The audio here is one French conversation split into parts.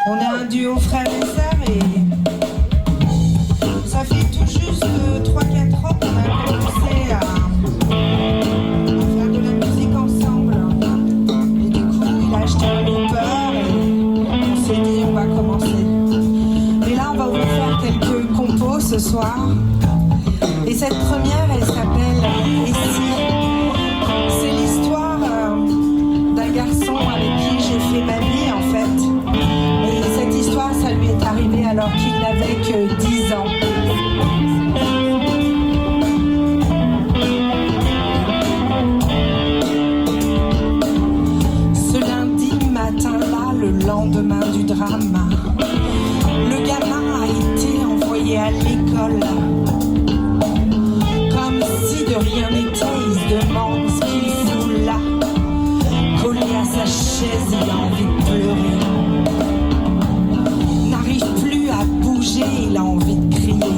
On est un duo frères et sœurs et ça fait tout juste 3-4 ans qu'on a commencé à faire de la musique ensemble. Et du coup, il a acheté un looper et on s'est dit on va commencer. Et là, on va vous faire quelques compos ce soir. Et cette première, elle s'appelle Et si. C'est l'histoire d'un garçon avec qui j'ai fait ma vie en fait. Et cette histoire, ça lui est arrivé alors qu'il n'avait que 10 ans. Ce lundi matin-là, le lendemain du drame, le gamin a été envoyé à l'école. Comme si de rien n'était, il se demande ce qu'il fout là. Collé à sa chaise, il a envie de pleurer. N'arrive plus à bouger, il a envie de crier.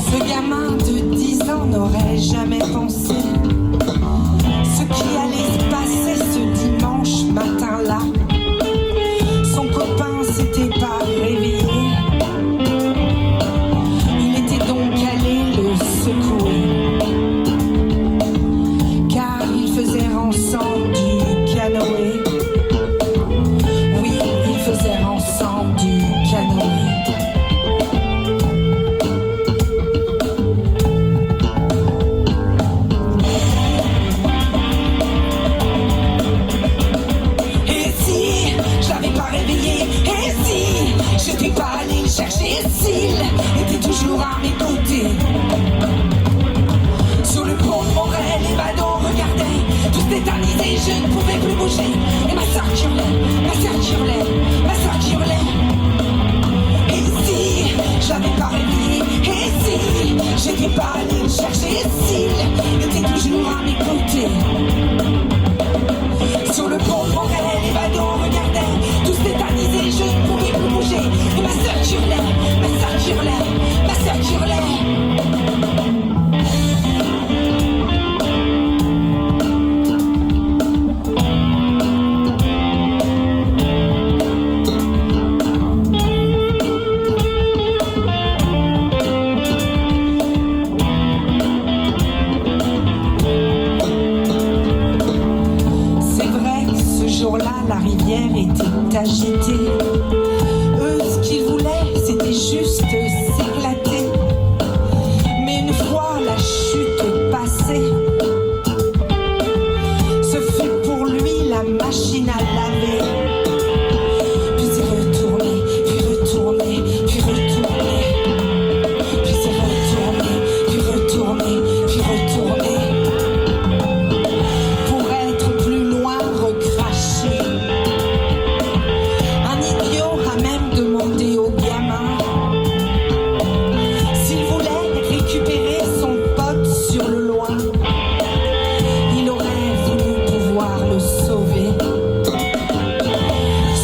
Ce gamin de 10 ans n'aurait jamais pensé ce qui allait se passer ce dimanche matin-là. Son copain s'était pas réveillé. Il était donc allé le secouer. Car il faisait ensemble du canoë. Oui, il faisait ensemble du canoë. J'étais pas allé le chercher, s'il était toujours à mes côtés. Sur le pont de Morel, les badauds regardaient, tous tétanisés, je ne pouvais plus bouger. Et ma sœur qui hurlait, ma sœur qui hurlait, ma sœur qui hurlait. Et si je l'avais pas réveillé, et si j'étais pas allé le chercher, s'il était toujours à mes côtés. Sur le pont de Morel, les badauds regardaient, tous tétanisés, je ne pouvais plus bouger. Et ma sœur qui hurlait, ma sœur qui hurlait, ma sœur qui hurlait. La rivière était agitée. Eux, ce qu'ils voulaient, c'était juste s'éclater. Mais une fois la chute passée, ce fut pour lui la machine à laver. Puis c'est retourné, puis retourné, puis retourné. Puis c'est retourné, puis retourné, puis retourné. Pour être plus loin recraché. Un idiot a même demandé au gamin s'il voulait récupérer son pote sur le loin. Il aurait voulu pouvoir le sauver,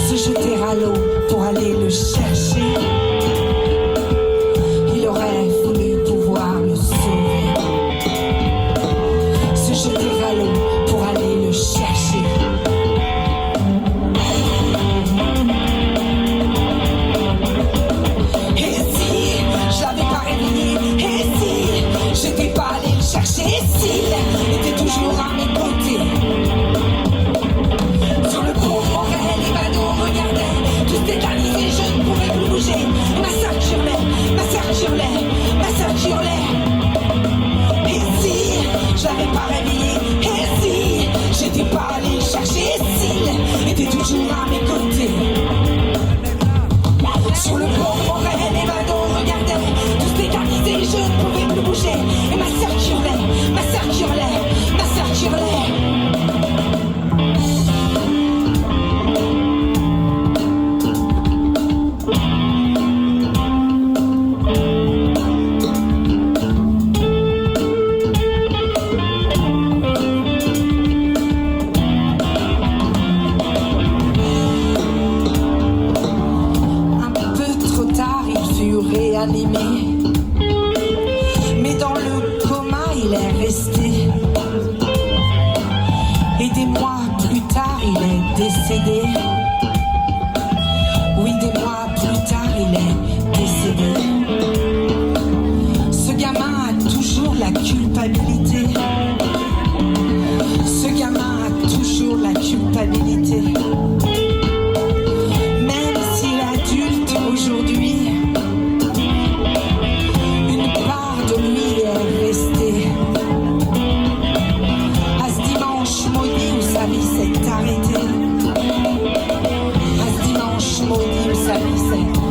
se jeter à l'eau pour aller le chercher. Il aurait voulu pouvoir le sauver, se jeter à l'eau pour aller le chercher. J'étais pas allé le chercher, s'il était toujours à mes côtés. Sur le pont Morel, les badauds regardaient, tous tétanisés, je ne pouvais plus bouger. Et ma sœur qui hurlait, ma sœur qui hurlait, ma sœur qui hurlait. Et si je l'avais pas réveillé, et si j'étais pas allé le chercher, s'il était toujours à mes côtés. Sur le pont Morel, les badauds regardaient, tous tétanisés, je ne pouvais plus bouger. Et ma sœur qui hurlait, ma sœur qui hurlait, ma sœur qui hurlait. réanimé. décédé. Oui, des mois plus tard, il est décédé. Ce gamin a toujours la culpabilité. Ce gamin a toujours la culpabilité. Même s'il est adulte aujourd'hui, une part de lui est restée. À ce dimanche maudit où sa vie s'est arrêtée. À ce dimanche maudit où sa vie s'est arrêtée.